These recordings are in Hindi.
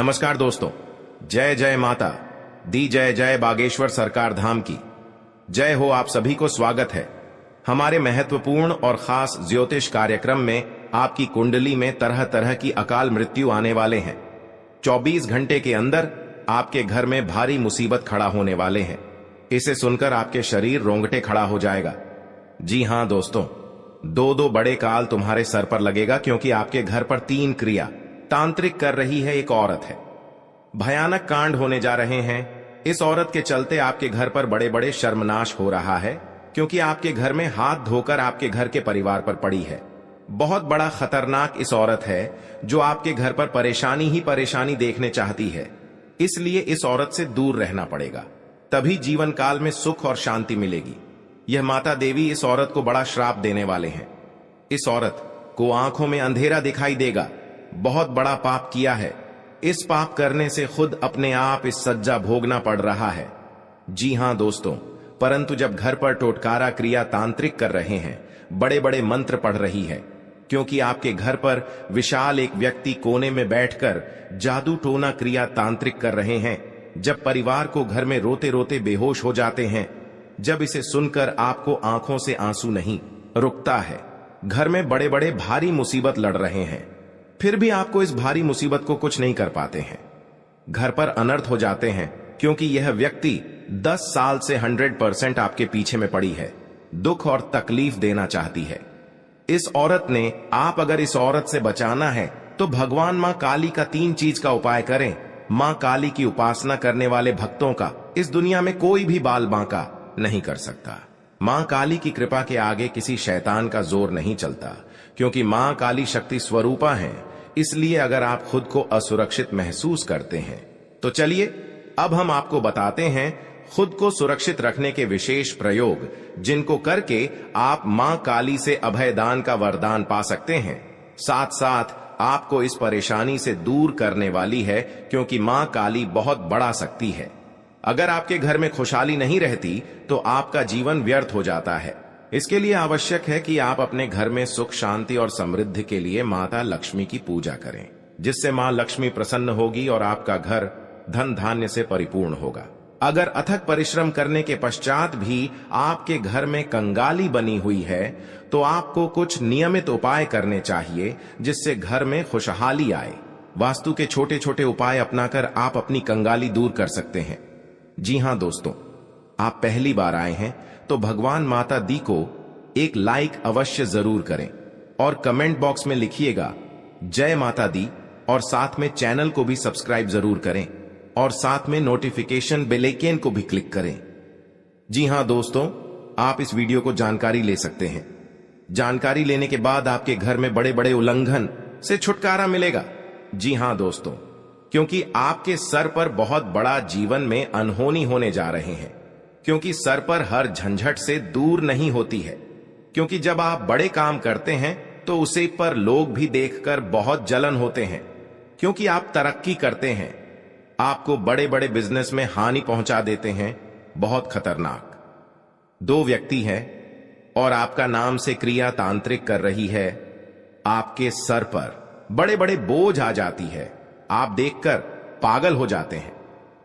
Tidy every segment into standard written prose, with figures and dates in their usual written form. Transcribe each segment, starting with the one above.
नमस्कार दोस्तों, जय जय माता दी, जय जय बागेश्वर सरकार धाम की जय हो। आप सभी को स्वागत है हमारे महत्वपूर्ण और खास ज्योतिष कार्यक्रम में। आपकी कुंडली में तरह तरह की अकाल मृत्यु आने वाले हैं। 24 घंटे के अंदर आपके घर में भारी मुसीबत खड़ा होने वाले हैं। इसे सुनकर आपके शरीर रोंगटे खड़ा हो जाएगा। जी हां दोस्तों, दो बड़े काल तुम्हारे सर पर लगेगा, क्योंकि आपके घर पर 3 क्रिया तांत्रिक कर रही है एक औरत है। भयानक कांड होने जा रहे हैं। इस औरत के चलते आपके घर पर बड़े बड़े शर्मनाश हो रहा है, क्योंकि आपके घर में हाथ धोकर आपके घर के परिवार पर पड़ी है। बहुत बड़ा खतरनाक इस औरत है जो आपके घर पर परेशानी ही परेशानी देखने चाहती है। इसलिए इस औरत से दूर रहना पड़ेगा, तभी जीवन काल में सुख और शांति मिलेगी। यह माता देवी इस औरत को बड़ा श्राप देने वाले हैं। इस औरत को आंखों में अंधेरा दिखाई देगा। बहुत बड़ा पाप किया है। इस पाप करने से खुद अपने आप इस सज्जा भोगना पड़ रहा है। जी हां दोस्तों, परंतु जब घर पर टोटकारा क्रिया तांत्रिक कर रहे हैं, बड़े बड़े मंत्र पढ़ रही है, क्योंकि आपके घर पर विशाल एक व्यक्ति कोने में बैठकर जादू टोना क्रिया तांत्रिक कर रहे हैं, जब परिवार को घर में रोते रोते बेहोश हो जाते हैं, जब इसे सुनकर आपको आंखों से आंसू नहीं रुकता है। घर में बड़े बड़े भारी मुसीबत लड़ रहे हैं, फिर भी आपको इस भारी मुसीबत को कुछ नहीं कर पाते हैं। घर पर अनर्थ हो जाते हैं, क्योंकि यह व्यक्ति 10 साल से 100% आपके पीछे में पड़ी है, दुख और तकलीफ देना चाहती है। इस औरत ने, आप अगर इस औरत से बचाना है तो भगवान मां काली का 3 चीज का उपाय करें। मां काली की उपासना करने वाले भक्तों का इस दुनिया में कोई भी बाल बांका नहीं कर सकता। मां काली की कृपा के आगे किसी शैतान का जोर नहीं चलता, क्योंकि मां काली शक्ति स्वरूपा है। इसलिए अगर आप खुद को असुरक्षित महसूस करते हैं तो चलिए अब हम आपको बताते हैं खुद को सुरक्षित रखने के विशेष प्रयोग, जिनको करके आप मां काली से अभयदान का वरदान पा सकते हैं। साथ साथ आपको इस परेशानी से दूर करने वाली है, क्योंकि मां काली बहुत बड़ा शक्ति है। अगर आपके घर में खुशहाली नहीं रहती तो आपका जीवन व्यर्थ हो जाता है। इसके लिए आवश्यक है कि आप अपने घर में सुख शांति और समृद्धि के लिए माता लक्ष्मी की पूजा करें, जिससे मां लक्ष्मी प्रसन्न होगी और आपका घर धन धान्य से परिपूर्ण होगा। अगर अथक परिश्रम करने के पश्चात भी आपके घर में कंगाली बनी हुई है तो आपको कुछ नियमित उपाय करने चाहिए, जिससे घर में खुशहाली आए। वास्तु के छोटे छोटे उपाय अपनाकर आप अपनी कंगाली दूर कर सकते हैं। जी हां दोस्तों, आप पहली बार आए हैं तो भगवान माता दी को एक लाइक अवश्य जरूर करें और कमेंट बॉक्स में लिखिएगा जय माता दी, और साथ में चैनल को भी सब्सक्राइब जरूर करें और साथ में नोटिफिकेशन बेल आइकन को भी क्लिक करें। जी हां दोस्तों, आप इस वीडियो को जानकारी ले सकते हैं। जानकारी लेने के बाद आपके घर में बड़े बड़े उल्लंघन से छुटकारा मिलेगा। जी हां दोस्तों, क्योंकि आपके सर पर बहुत बड़ा जीवन में अनहोनी होने जा रहे हैं, क्योंकि सर पर हर झंझट से दूर नहीं होती है। क्योंकि जब आप बड़े काम करते हैं तो उसे पर लोग भी देखकर बहुत जलन होते हैं, क्योंकि आप तरक्की करते हैं, आपको बड़े बड़े बिजनेस में हानि पहुंचा देते हैं। बहुत खतरनाक 2 व्यक्ति हैं और आपका नाम से क्रिया तांत्रिक कर रही है। आपके सर पर बड़े बड़े बोझ आ जाती है, आप देखकर पागल हो जाते हैं।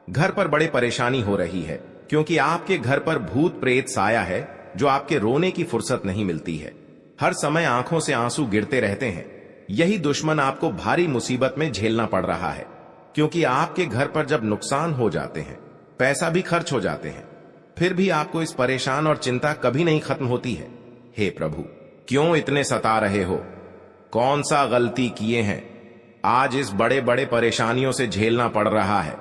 घर पर बड़ी परेशानी हो रही है, क्योंकि आपके घर पर भूत प्रेत साया है, जो आपके रोने की फुर्सत नहीं मिलती है। हर समय आंखों से आंसू गिरते रहते हैं। यही दुश्मन आपको भारी मुसीबत में झेलना पड़ रहा है, क्योंकि आपके घर पर जब नुकसान हो जाते हैं, पैसा भी खर्च हो जाते हैं, फिर भी आपको इस परेशान और चिंता कभी नहीं खत्म होती है। हे प्रभु, क्यों इतने सता रहे हो? कौन सा गलती किए हैं आज इस बड़े बड़े परेशानियों से झेलना पड़ रहा है?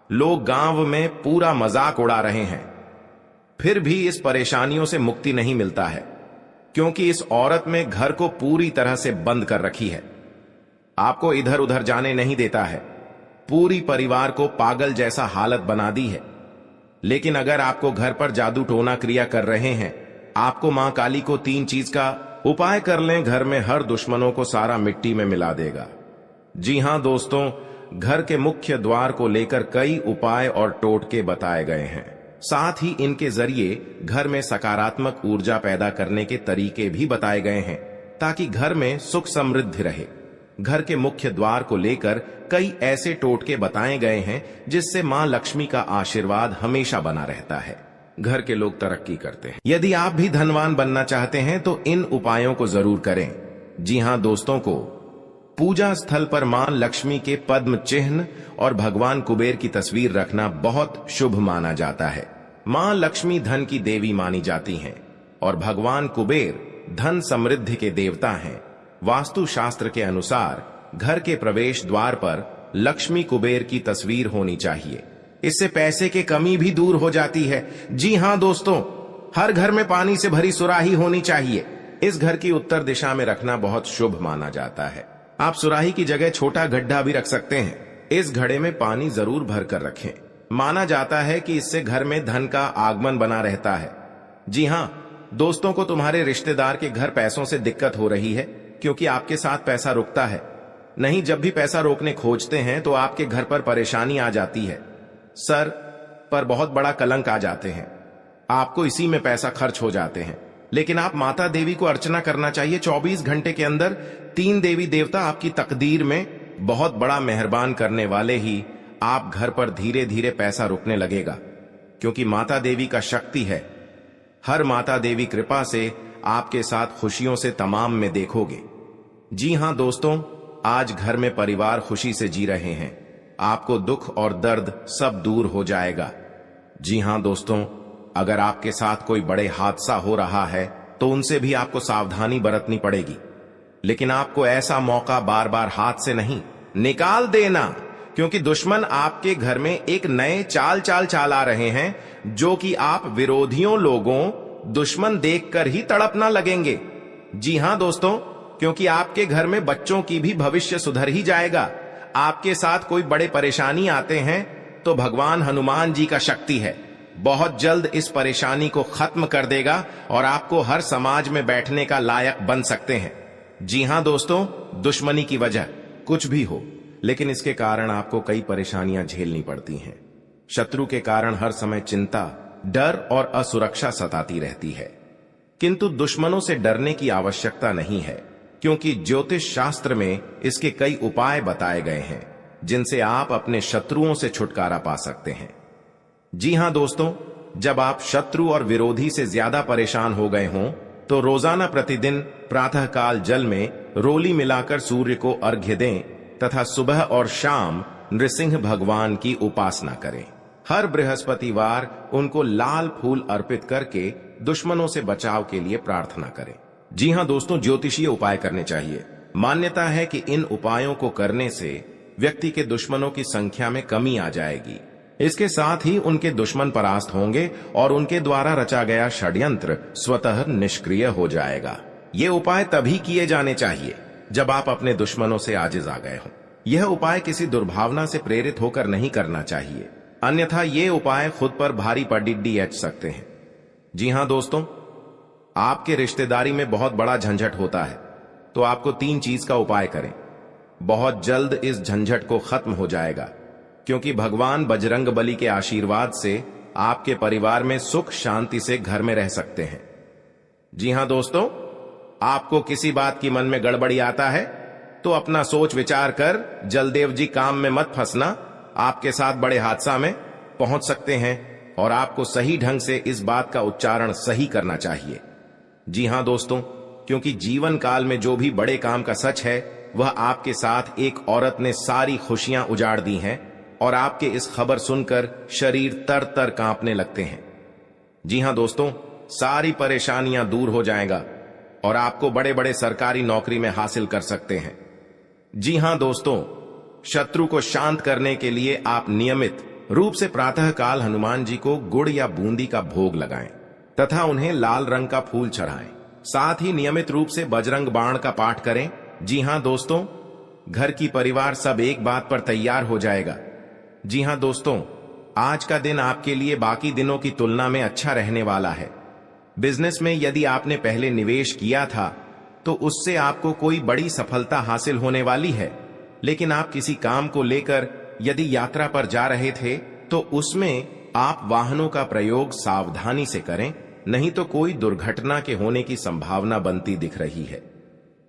लोग गांव में पूरा मजाक उड़ा रहे हैं, फिर भी इस परेशानियों से मुक्ति नहीं मिलता है, क्योंकि इस औरत में घर को पूरी तरह से बंद कर रखी है। आपको इधर उधर जाने नहीं देता है, पूरी परिवार को पागल जैसा हालत बना दी है। लेकिन अगर आपको घर पर जादू टोना क्रिया कर रहे हैं, आपको मां काली को 3 चीज का उपाय कर लें, घर में हर दुश्मनों को सारा मिट्टी में मिला देगा। जी हां दोस्तों, घर के मुख्य द्वार को लेकर कई उपाय और टोटके बताए गए हैं। साथ ही इनके जरिए घर में सकारात्मक ऊर्जा पैदा करने के तरीके भी बताए गए हैं, ताकि घर में सुख समृद्धि रहे। घर के मुख्य द्वार को लेकर कई ऐसे टोटके बताए गए हैं जिससे मां लक्ष्मी का आशीर्वाद हमेशा बना रहता है। घर के लोग तरक्की करते हैं। यदि आप भी धनवान बनना चाहते हैं तो इन उपायों को जरूर करें। जी हां दोस्तों, को पूजा स्थल पर मां लक्ष्मी के पद्म चिन्ह और भगवान कुबेर की तस्वीर रखना बहुत शुभ माना जाता है। मां लक्ष्मी धन की देवी मानी जाती हैं और भगवान कुबेर धन समृद्धि के देवता हैं। वास्तु शास्त्र के अनुसार घर के प्रवेश द्वार पर लक्ष्मी कुबेर की तस्वीर होनी चाहिए। इससे पैसे की कमी भी दूर हो जाती है। जी हां दोस्तों, हर घर में पानी से भरी सुराही होनी चाहिए। इस घर की उत्तर दिशा में रखना बहुत शुभ माना जाता है। आप सुराही की जगह छोटा गड्ढा भी रख सकते हैं। इस घड़े में पानी जरूर भर कर रखें। माना जाता है कि इससे घर में धन का आगमन बना रहता है। जी हां दोस्तों, को तुम्हारे रिश्तेदार के घर पैसों से दिक्कत हो रही है क्योंकि आपके साथ पैसा रुकता है। नहीं, जब भी पैसा रोकने खोजते हैं तो आपके घर पर परेशानी आ जाती है। सर पर बहुत बड़ा कलंक आ जाते हैं। आपको इसी में पैसा खर्च हो जाते हैं। लेकिन आप माता देवी को अर्चना करना चाहिए। 24 घंटे के अंदर 3 देवी देवता आपकी तकदीर में बहुत बड़ा मेहरबान करने वाले ही आप घर पर धीरे धीरे पैसा रुकने लगेगा, क्योंकि माता देवी का शक्ति है। हर माता देवी कृपा से आपके साथ खुशियों से तमाम में देखोगे। जी हां दोस्तों, आज घर में परिवार खुशी से जी रहे हैं। आपको दुख और दर्द सब दूर हो जाएगा। जी हां दोस्तों, अगर आपके साथ कोई बड़े हादसा हो रहा है तो उनसे भी आपको सावधानी बरतनी पड़ेगी। लेकिन आपको ऐसा मौका बार बार हाथ से नहीं निकाल देना, क्योंकि दुश्मन आपके घर में एक नए चाल आ रहे हैं जो कि आप विरोधियों लोगों दुश्मन देखकर ही तड़पना लगेंगे। जी हां दोस्तों, क्योंकि आपके घर में बच्चों की भी भविष्य सुधर ही जाएगा। आपके साथ कोई बड़े परेशानी आते हैं तो भगवान हनुमान जी का शक्ति है, बहुत जल्द इस परेशानी को खत्म कर देगा और आपको हर समाज में बैठने का लायक बन सकते हैं। जी हां दोस्तों, दुश्मनी की वजह कुछ भी हो, लेकिन इसके कारण आपको कई परेशानियां झेलनी पड़ती हैं। शत्रु के कारण हर समय चिंता, डर और असुरक्षा सताती रहती है। किंतु दुश्मनों से डरने की आवश्यकता नहीं है, क्योंकि ज्योतिष शास्त्र में इसके कई उपाय बताए गए हैं जिनसे आप अपने शत्रुओं से छुटकारा पा सकते हैं। जी हां दोस्तों, जब आप शत्रु और विरोधी से ज्यादा परेशान हो गए हों तो रोजाना प्रतिदिन प्रातःकाल जल में रोली मिलाकर सूर्य को अर्घ्य दें तथा सुबह और शाम नृसिंह भगवान की उपासना करें। हर बृहस्पतिवार उनको लाल फूल अर्पित करके दुश्मनों से बचाव के लिए प्रार्थना करें। जी हां दोस्तों, ज्योतिषीय उपाय करने चाहिए। मान्यता है कि इन उपायों को करने से व्यक्ति के दुश्मनों की संख्या में कमी आ जाएगी। इसके साथ ही उनके दुश्मन परास्त होंगे और उनके द्वारा रचा गया षड्यंत्र स्वतः निष्क्रिय हो जाएगा। ये उपाय तभी किए जाने चाहिए जब आप अपने दुश्मनों से आजिज आ गए हों। यह उपाय किसी दुर्भावना से प्रेरित होकर नहीं करना चाहिए, अन्यथा ये उपाय खुद पर भारी पड़िड्डी एच सकते हैं। जी हां दोस्तों, आपके रिश्तेदारी में बहुत बड़ा झंझट होता है तो आपको 3 चीज का उपाय करें। बहुत जल्द इस झंझट को खत्म हो जाएगा, क्योंकि भगवान बजरंग बली के आशीर्वाद से आपके परिवार में सुख शांति से घर में रह सकते हैं। जी हां दोस्तों, आपको किसी बात की मन में गड़बड़ी आता है तो अपना सोच विचार कर जलदेव जी काम में मत फंसना। आपके साथ बड़े हादसा में पहुंच सकते हैं और आपको सही ढंग से इस बात का उच्चारण सही करना चाहिए। जी हां दोस्तों, क्योंकि जीवन काल में जो भी बड़े काम का सच है वह आपके साथ एक औरत ने सारी खुशियां उजाड़ दी हैं और आपके इस खबर सुनकर शरीर तर तर कांपने लगते हैं। जी हां दोस्तों, सारी परेशानियां दूर हो जाएगा और आपको बड़े बड़े सरकारी नौकरी में हासिल कर सकते हैं। जी हां दोस्तों, शत्रु को शांत करने के लिए आप नियमित रूप से प्रातःकाल हनुमान जी को गुड़ या बूंदी का भोग लगाएं तथा उन्हें लाल रंग का फूल चढ़ाएं। साथ ही नियमित रूप से बजरंग बाण का पाठ करें। जी हां दोस्तों, घर की परिवार सब एक बात पर तैयार हो जाएगा। जी हां दोस्तों, आज का दिन आपके लिए बाकी दिनों की तुलना में अच्छा रहने वाला है। बिजनेस में यदि आपने पहले निवेश किया था तो उससे आपको कोई बड़ी सफलता हासिल होने वाली है। लेकिन आप किसी काम को लेकर यदि यात्रा पर जा रहे थे तो उसमें आप वाहनों का प्रयोग सावधानी से करें, नहीं तो कोई दुर्घटना के होने की संभावना बनती दिख रही है।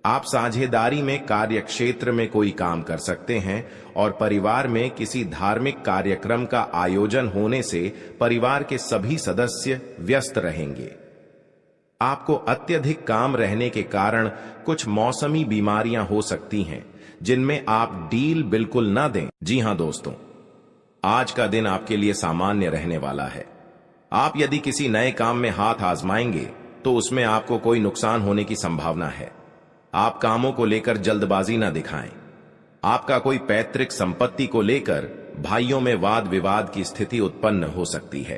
आप साझेदारी में कार्य क्षेत्र में कोई काम कर सकते हैं और परिवार में किसी धार्मिक कार्यक्रम का आयोजन होने से परिवार के सभी सदस्य व्यस्त रहेंगे। आपको अत्यधिक काम रहने के कारण कुछ मौसमी बीमारियां हो सकती हैं, जिनमें आप डील बिल्कुल ना दें। जी हां दोस्तों, आज का दिन आपके लिए सामान्य रहने वाला है। आप यदि किसी नए काम में हाथ आजमाएंगे तो उसमें आपको कोई नुकसान होने की संभावना है। आप कामों को लेकर जल्दबाजी ना दिखाएं। आपका कोई पैतृक संपत्ति को लेकर भाइयों में वाद विवाद की स्थिति उत्पन्न हो सकती है।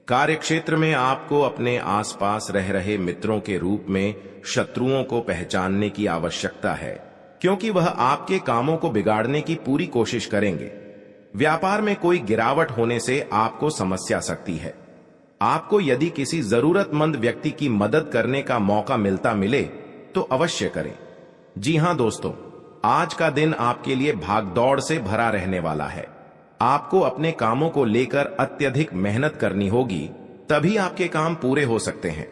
कार्यक्षेत्र में आपको अपने आसपास रह रहे मित्रों के रूप में शत्रुओं को पहचानने की आवश्यकता है, क्योंकि वह आपके कामों को बिगाड़ने की पूरी कोशिश करेंगे। व्यापार में कोई गिरावट होने से आपको समस्या आ सकती है। आपको यदि किसी जरूरतमंद व्यक्ति की मदद करने का मौका मिले तो अवश्य करें। जी हां दोस्तों, आज का दिन आपके लिए भागदौड़ से भरा रहने वाला है। आपको अपने कामों को लेकर अत्यधिक मेहनत करनी होगी, तभी आपके काम पूरे हो सकते हैं।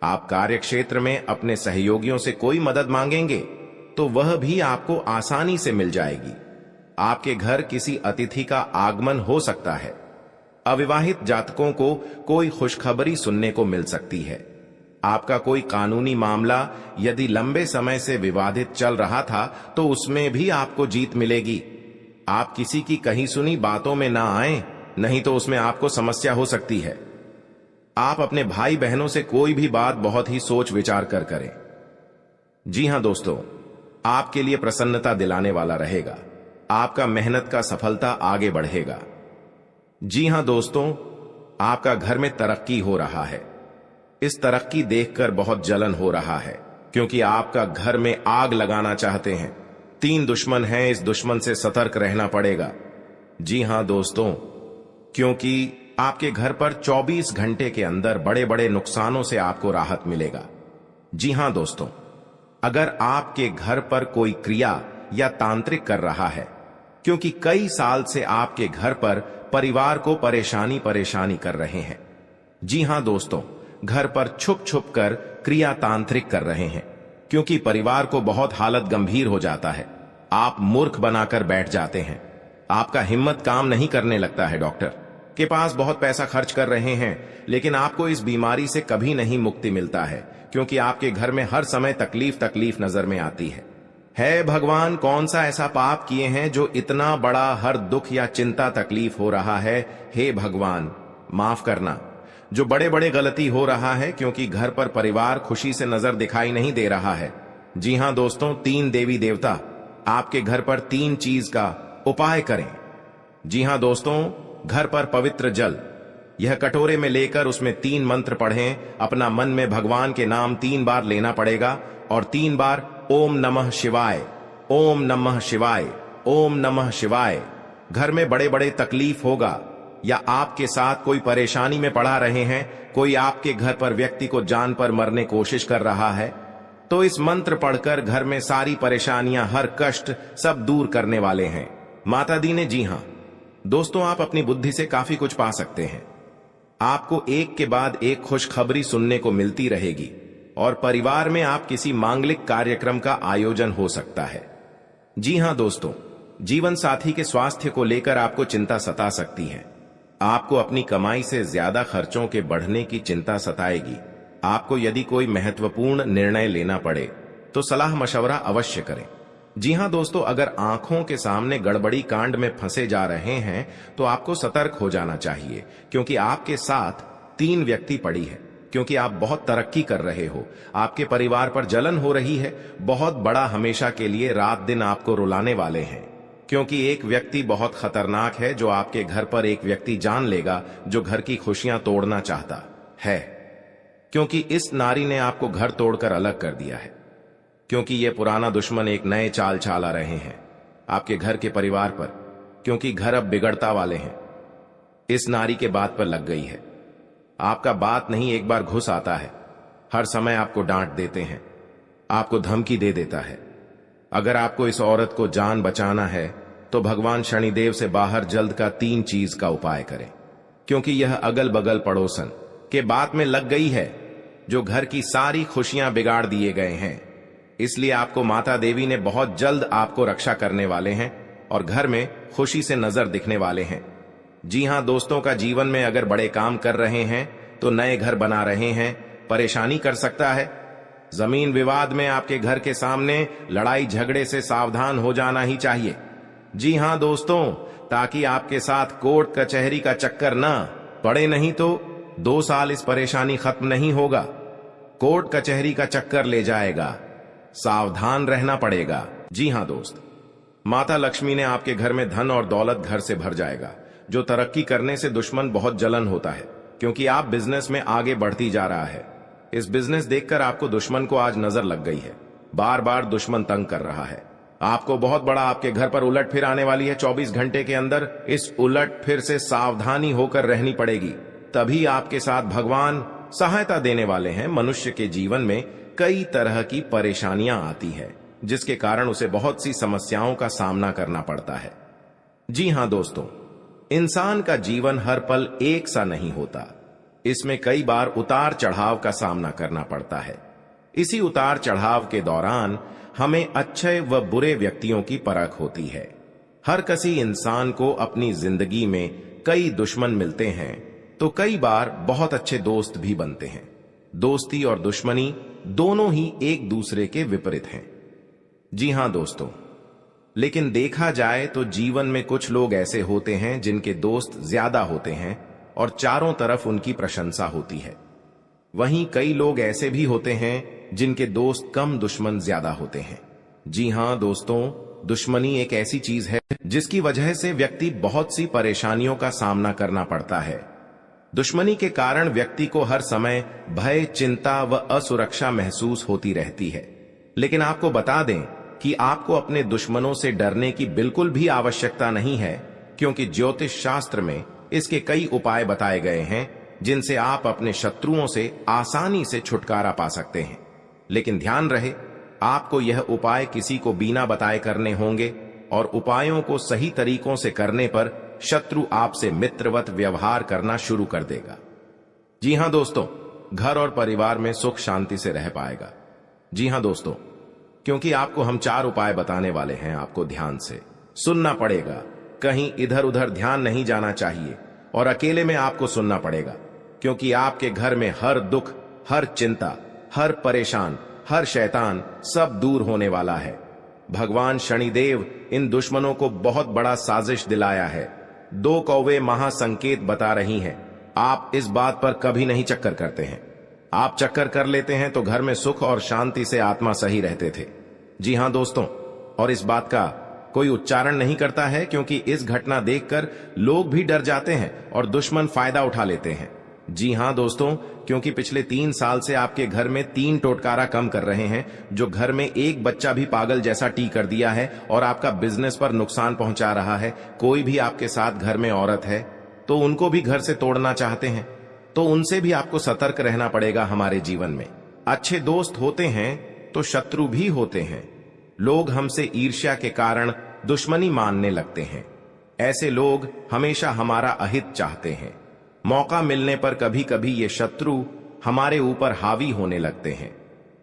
आप कार्यक्षेत्र में अपने सहयोगियों से कोई मदद मांगेंगे तो वह भी आपको आसानी से मिल जाएगी। आपके घर किसी अतिथि का आगमन हो सकता है। अविवाहित जातकों को कोई खुशखबरी सुनने को मिल सकती है। आपका कोई कानूनी मामला यदि लंबे समय से विवादित चल रहा था तो उसमें भी आपको जीत मिलेगी। आप किसी की कही सुनी बातों में ना आएं, नहीं तो उसमें आपको समस्या हो सकती है। आप अपने भाई बहनों से कोई भी बात बहुत ही सोच विचार कर करें। जी हां दोस्तों, आपके लिए प्रसन्नता दिलाने वाला रहेगा। आपका मेहनत का सफलता आगे बढ़ेगा। जी हां दोस्तों, आपका घर में तरक्की हो रहा है। इस तरक्की देखकर बहुत जलन हो रहा है, क्योंकि आपका घर में आग लगाना चाहते हैं। 3 दुश्मन हैं, इस दुश्मन से सतर्क रहना पड़ेगा। जी हां दोस्तों, क्योंकि आपके घर पर 24 घंटे के अंदर बड़े बड़े नुकसानों से आपको राहत मिलेगा। जी हां दोस्तों, अगर आपके घर पर कोई क्रिया या तांत्रिक कर रहा है, क्योंकि कई साल से आपके घर पर परिवार को परेशानी कर रहे हैं। जी हां दोस्तों, घर पर छुप छुप कर क्रिया तांत्रिक कर रहे हैं, क्योंकि परिवार को बहुत हालत गंभीर हो जाता है। आप मूर्ख बनाकर बैठ जाते हैं। आपका हिम्मत काम नहीं करने लगता है। डॉक्टर के पास बहुत पैसा खर्च कर रहे हैं, लेकिन आपको इस बीमारी से कभी नहीं मुक्ति मिलता है, क्योंकि आपके घर में हर समय तकलीफ नजर में आती है भगवान, कौन सा ऐसा पाप किए हैं जो इतना बड़ा हर दुख या चिंता तकलीफ हो रहा है। हे भगवान, माफ करना। जो बड़े बड़े गलती हो रहा है, क्योंकि घर पर परिवार खुशी से नजर दिखाई नहीं दे रहा है। जी हां दोस्तों, 3 देवी देवता आपके घर पर 3 चीज का उपाय करें। जी हां दोस्तों, घर पर पवित्र जल यह कटोरे में लेकर उसमें 3 मंत्र पढ़ें। अपना मन में भगवान के नाम 3 बार लेना पड़ेगा और 3 बार ओम नमः शिवाय, ओम नमः शिवाय, ओम नमः शिवाय। घर में बड़े बड़े तकलीफ होगा या आपके साथ कोई परेशानी में पड़ा रहे हैं, कोई आपके घर पर व्यक्ति को जान पर मरने कोशिश कर रहा है, तो इस मंत्र पढ़कर घर में सारी परेशानियां, हर कष्ट सब दूर करने वाले हैं माता दी ने। जी हां दोस्तों, आप अपनी बुद्धि से काफी कुछ पा सकते हैं। आपको एक के बाद एक खुशखबरी सुनने को मिलती रहेगी और परिवार में आप किसी मांगलिक कार्यक्रम का आयोजन हो सकता है। जी हां दोस्तों, जीवन साथी के स्वास्थ्य को लेकर आपको चिंता सता सकती है। आपको अपनी कमाई से ज्यादा खर्चों के बढ़ने की चिंता सताएगी। आपको यदि कोई महत्वपूर्ण निर्णय लेना पड़े तो सलाह मशवरा अवश्य करें। जी हां दोस्तों, अगर आंखों के सामने गड़बड़ी कांड में फंसे जा रहे हैं तो आपको सतर्क हो जाना चाहिए, क्योंकि आपके साथ 3 व्यक्ति पड़ी है, क्योंकि आप बहुत तरक्की कर रहे हो। आपके परिवार पर जलन हो रही है। बहुत बड़ा हमेशा के लिए रात दिन आपको रुलाने वाले हैं, क्योंकि एक व्यक्ति बहुत खतरनाक है जो आपके घर पर एक व्यक्ति जान लेगा जो घर की खुशियां तोड़ना चाहता है, क्योंकि इस नारी ने आपको घर तोड़कर अलग कर दिया है। क्योंकि ये पुराना दुश्मन एक नए चाल चला रहे हैं आपके घर के परिवार पर, क्योंकि घर अब बिगड़ता वाले हैं। इस नारी के बात पर लग गई है। आपका बात नहीं एक बार घुस आता है। हर समय आपको डांट देते हैं, आपको धमकी दे देता है। अगर आपको इस औरत को जान बचाना है तो भगवान शनिदेव से बाहर जल्द का 3 चीज का उपाय करें, क्योंकि यह अगल बगल पड़ोसन के बात में लग गई है, जो घर की सारी खुशियां बिगाड़ दिए गए हैं। इसलिए आपको माता देवी ने बहुत जल्द आपको रक्षा करने वाले हैं और घर में खुशी से नजर दिखने वाले हैं। जी हां दोस्तों, का जीवन में अगर बड़े काम कर रहे हैं तो नए घर बना रहे हैं, परेशानी कर सकता है। जमीन विवाद में आपके घर के सामने लड़ाई झगड़े से सावधान हो जाना ही चाहिए। जी हां दोस्तों, ताकि आपके साथ कोर्ट कचहरी का चक्कर ना पड़े, नहीं तो 2 साल इस परेशानी खत्म नहीं होगा। कोर्ट कचहरी का चक्कर ले जाएगा, सावधान रहना पड़ेगा। जी हां दोस्त, माता लक्ष्मी ने आपके घर में धन और दौलत घर से भर जाएगा। जो तरक्की करने से दुश्मन बहुत जलन होता है, क्योंकि आप बिजनेस में आगे बढ़ती जा रहा है। इस बिजनेस देखकर आपको दुश्मन को आज नजर लग गई है। बार बार दुश्मन तंग कर रहा है आपको। बहुत बड़ा आपके घर पर उलट फिर आने वाली है 24 घंटे के अंदर। इस उलट फिर से सावधानी होकर रहनी पड़ेगी, तभी आपके साथ भगवान सहायता देने वाले हैं। मनुष्य के जीवन में कई तरह की परेशानियां आती है, जिसके कारण उसे बहुत सी समस्याओं का सामना करना पड़ता है। जी हां दोस्तों, इंसान का जीवन हर पल एक सा नहीं होता। इसमें कई बार उतार चढ़ाव का सामना करना पड़ता है। इसी उतार चढ़ाव के दौरान हमें अच्छे व बुरे व्यक्तियों की परख होती है। हर किसी इंसान को अपनी जिंदगी में कई दुश्मन मिलते हैं, तो कई बार बहुत अच्छे दोस्त भी बनते हैं। दोस्ती और दुश्मनी दोनों ही एक दूसरे के विपरीत हैं। जी हां दोस्तों, लेकिन देखा जाए तो जीवन में कुछ लोग ऐसे होते हैं जिनके दोस्त ज्यादा होते हैं और चारों तरफ उनकी प्रशंसा होती है। वहीं कई लोग ऐसे भी होते हैं जिनके दोस्त कम, दुश्मन ज्यादा होते हैं। जी हां दोस्तों, दुश्मनी एक ऐसी चीज है जिसकी वजह से व्यक्ति बहुत सी परेशानियों का सामना करना पड़ता है। दुश्मनी के कारण व्यक्ति को हर समय भय, चिंता व असुरक्षा महसूस होती रहती है। लेकिन आपको बता दें कि आपको अपने दुश्मनों से डरने की बिल्कुल भी आवश्यकता नहीं है, क्योंकि ज्योतिष शास्त्र में इसके कई उपाय बताए गए हैं जिनसे आप अपने शत्रुओं से आसानी से छुटकारा पा सकते हैं। लेकिन ध्यान रहे, आपको यह उपाय किसी को बिना बताए करने होंगे और उपायों को सही तरीकों से करने पर शत्रु आपसे मित्रवत व्यवहार करना शुरू कर देगा। जी हां दोस्तों, घर और परिवार में सुख शांति से रह पाएगा। जी हां दोस्तों, क्योंकि आपको हम 4 उपाय बताने वाले हैं, आपको ध्यान से सुनना पड़ेगा। कहीं इधर उधर ध्यान नहीं जाना चाहिए और अकेले में आपको सुनना पड़ेगा, क्योंकि आपके घर में हर दुख, हर चिंता, हर परेशान, हर शैतान सब दूर होने वाला है। भगवान शनिदेव इन दुश्मनों को बहुत बड़ा साजिश दिलाया है। 2 कौवे महासंकेत बता रही हैं। आप इस बात पर कभी नहीं चक्कर करते हैं। आप चक्कर कर लेते हैं तो घर में सुख और शांति से आत्मा सही रहते थे। जी हां दोस्तों, और इस बात का कोई उच्चारण नहीं करता है, क्योंकि इस घटना देखकर लोग भी डर जाते हैं और दुश्मन फायदा उठा लेते हैं। जी हां दोस्तों, क्योंकि पिछले 3 साल से आपके घर में 3 टोटकारा कम कर रहे हैं, जो घर में एक बच्चा भी पागल जैसा टी कर दिया है और आपका बिजनेस पर नुकसान पहुंचा रहा है। कोई भी आपके साथ घर में औरत है तो उनको भी घर से तोड़ना चाहते हैं, तो उनसे भी आपको सतर्क रहना पड़ेगा। हमारे जीवन में अच्छे दोस्त होते हैं तो शत्रु भी होते हैं। लोग हमसे ईर्ष्या के कारण दुश्मनी मानने लगते हैं। ऐसे लोग हमेशा हमारा अहित चाहते हैं। मौका मिलने पर कभी कभी ये शत्रु हमारे ऊपर हावी होने लगते हैं।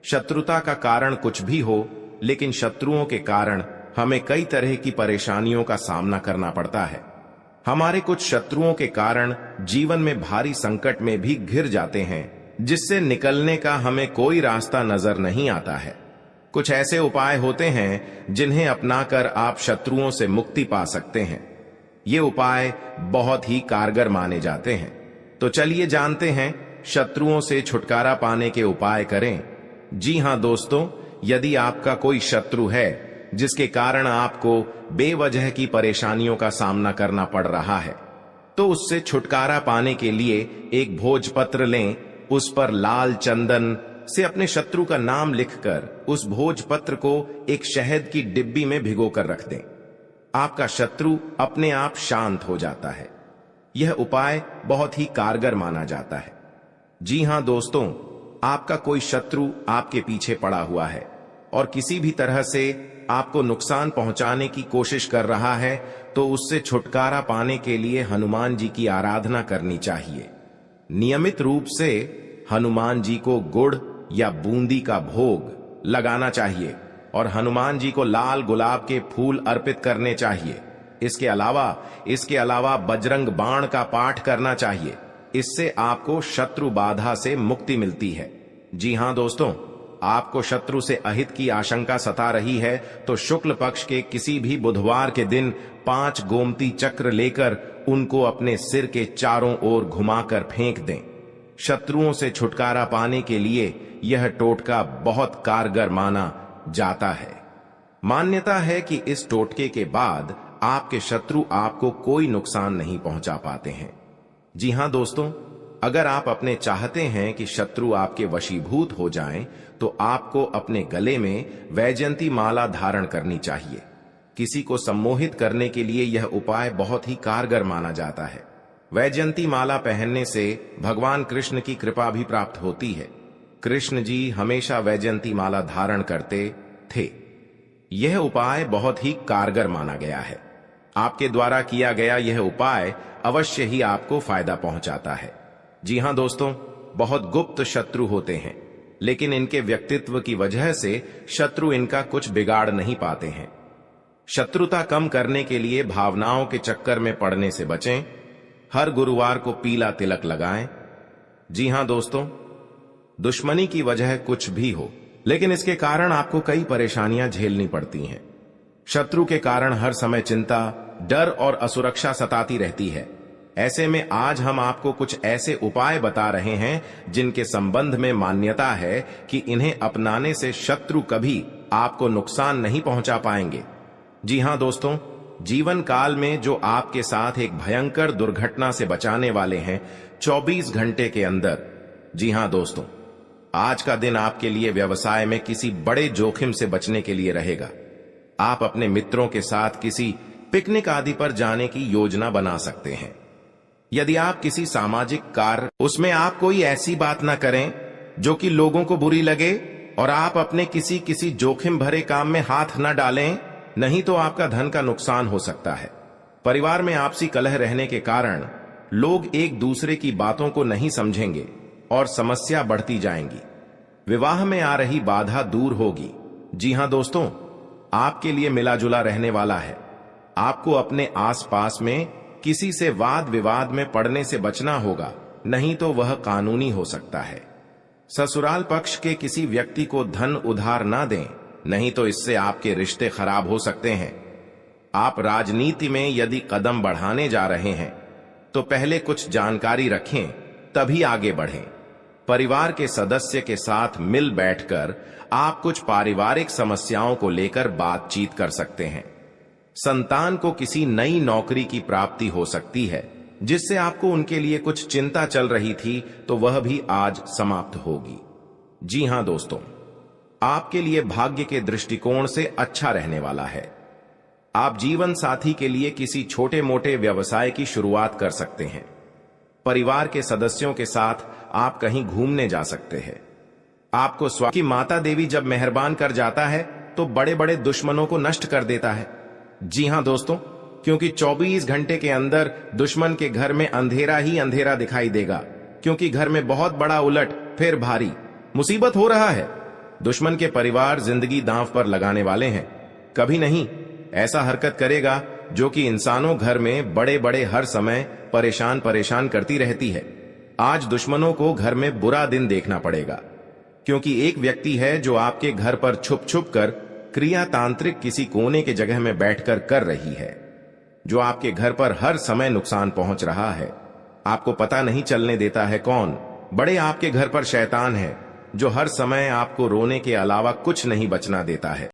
शत्रुता का कारण कुछ भी हो, लेकिन शत्रुओं के कारण हमें कई तरह की परेशानियों का सामना करना पड़ता है। हमारे कुछ शत्रुओं के कारण जीवन में भारी संकट में भी घिर जाते हैं, जिससे निकलने का हमें कोई रास्ता नजर नहीं आता है। कुछ ऐसे उपाय होते हैं जिन्हें अपनाकर आप शत्रुओं से मुक्ति पा सकते हैं। ये उपाय बहुत ही कारगर माने जाते हैं। तो चलिए जानते हैं शत्रुओं से छुटकारा पाने के उपाय करें। जी हां दोस्तों, यदि आपका कोई शत्रु है जिसके कारण आपको बेवजह की परेशानियों का सामना करना पड़ रहा है, तो उससे छुटकारा पाने के लिए एक भोजपत्र लें। उस पर लाल चंदन से अपने शत्रु का नाम लिखकर उस भोजपत्र को एक शहद की डिब्बी में भिगोकर रख दें। आपका शत्रु अपने आप शांत हो जाता है। यह उपाय बहुत ही कारगर माना जाता है। जी हां दोस्तों, आपका कोई शत्रु आपके पीछे पड़ा हुआ है और किसी भी तरह से आपको नुकसान पहुंचाने की कोशिश कर रहा है, तो उससे छुटकारा पाने के लिए हनुमान जी की आराधना करनी चाहिए। नियमित रूप से हनुमान जी को गुड़ या बूंदी का भोग लगाना चाहिए और हनुमान जी को लाल गुलाब के फूल अर्पित करने चाहिए। इसके अलावा बजरंग बाण का पाठ करना चाहिए। इससे आपको शत्रु बाधा से मुक्ति मिलती है। जी हां दोस्तों, आपको शत्रु से अहित की आशंका सता रही है तो शुक्ल पक्ष के किसी भी बुधवार के दिन 5 गोमती चक्र लेकर उनको अपने सिर के चारों ओर घुमाकर फेंक दें। शत्रुओं से छुटकारा पाने के लिए यह टोटका बहुत कारगर माना जाता है। मान्यता है कि इस टोटके के बाद आपके शत्रु आपको कोई नुकसान नहीं पहुंचा पाते हैं। जी हां दोस्तों, अगर आप अपने चाहते हैं कि शत्रु आपके वशीभूत हो जाएं, तो आपको अपने गले में वैजयंती माला धारण करनी चाहिए। किसी को सम्मोहित करने के लिए यह उपाय बहुत ही कारगर माना जाता है। वैजयंती माला पहनने से भगवान कृष्ण की कृपा भी प्राप्त होती है। कृष्ण जी हमेशा वैजयंती माला धारण करते थे। यह उपाय बहुत ही कारगर माना गया है। आपके द्वारा किया गया यह उपाय अवश्य ही आपको फायदा पहुंचाता है। जी हां दोस्तों, बहुत गुप्त शत्रु होते हैं, लेकिन इनके व्यक्तित्व की वजह से शत्रु इनका कुछ बिगाड़ नहीं पाते हैं। शत्रुता कम करने के लिए भावनाओं के चक्कर में पड़ने से बचें। हर गुरुवार को पीला तिलक लगाएं। जी हां दोस्तों, दुश्मनी की वजह कुछ भी हो, लेकिन इसके कारण आपको कई परेशानियां झेलनी पड़ती हैं। शत्रु के कारण हर समय चिंता, डर और असुरक्षा सताती रहती है। ऐसे में आज हम आपको कुछ ऐसे उपाय बता रहे हैं जिनके संबंध में मान्यता है कि इन्हें अपनाने से शत्रु कभी आपको नुकसान नहीं पहुंचा पाएंगे। जी हां दोस्तों, जीवन काल में जो आपके साथ एक भयंकर दुर्घटना से बचाने वाले हैं 24 घंटे के अंदर। जी हां दोस्तों, आज का दिन आपके लिए व्यवसाय में किसी बड़े जोखिम से बचने के लिए रहेगा। आप अपने मित्रों के साथ किसी पिकनिक आदि पर जाने की योजना बना सकते हैं। यदि आप किसी सामाजिक कार्य, उसमें आप कोई ऐसी बात ना करें जो कि लोगों को बुरी लगे, और आप अपने किसी जोखिम भरे काम में हाथ न डालें, नहीं तो आपका धन का नुकसान हो सकता है। परिवार में आपसी कलह रहने के कारण लोग एक दूसरे की बातों को नहीं समझेंगे और समस्या बढ़ती जाएंगी। विवाह में आ रही बाधा दूर होगी। जी हां दोस्तों, आपके लिए मिला जुला रहने वाला है। आपको अपने आसपास में किसी से वाद विवाद में पड़ने से बचना होगा, नहीं तो वह कानूनी हो सकता है। ससुराल पक्ष के किसी व्यक्ति को धन उधार ना दें, नहीं तो इससे आपके रिश्ते खराब हो सकते हैं। आप राजनीति में यदि कदम बढ़ाने जा रहे हैं तो पहले कुछ जानकारी रखें, तभी आगे बढ़ें। परिवार के सदस्य के साथ मिल बैठकर आप कुछ पारिवारिक समस्याओं को लेकर बातचीत कर सकते हैं। संतान को किसी नई नौकरी की प्राप्ति हो सकती है, जिससे आपको उनके लिए कुछ चिंता चल रही थी, तो वह भी आज समाप्त होगी। जी हां दोस्तों, आपके लिए भाग्य के दृष्टिकोण से अच्छा रहने वाला है। आप जीवन साथी के लिए किसी छोटे मोटे व्यवसाय की शुरुआत कर सकते हैं। परिवार के सदस्यों के साथ आप कहीं घूमने जा सकते हैं। आपको की माता देवी जब मेहरबान कर जाता है तो बड़े बड़े दुश्मनों को नष्ट कर देता है। जी हां दोस्तों, क्योंकि 24 घंटे के अंदर दुश्मन के घर में अंधेरा ही अंधेरा दिखाई देगा, क्योंकि घर में बहुत बड़ा उलट फिर भारी मुसीबत हो रहा है। दुश्मन के परिवार जिंदगी दांव पर लगाने वाले हैं। कभी नहीं ऐसा हरकत करेगा जो कि इंसानों घर में बड़े बड़े हर समय परेशान करती रहती है। आज दुश्मनों को घर में बुरा दिन देखना पड़ेगा, क्योंकि एक व्यक्ति है जो आपके घर पर छुप छुप कर क्रिया तांत्रिक किसी कोने के जगह में बैठकर कर रही है, जो आपके घर पर हर समय नुकसान पहुंच रहा है। आपको पता नहीं चलने देता है कौन। बड़े आपके घर पर शैतान है जो हर समय आपको रोने के अलावा कुछ नहीं बचना देता है।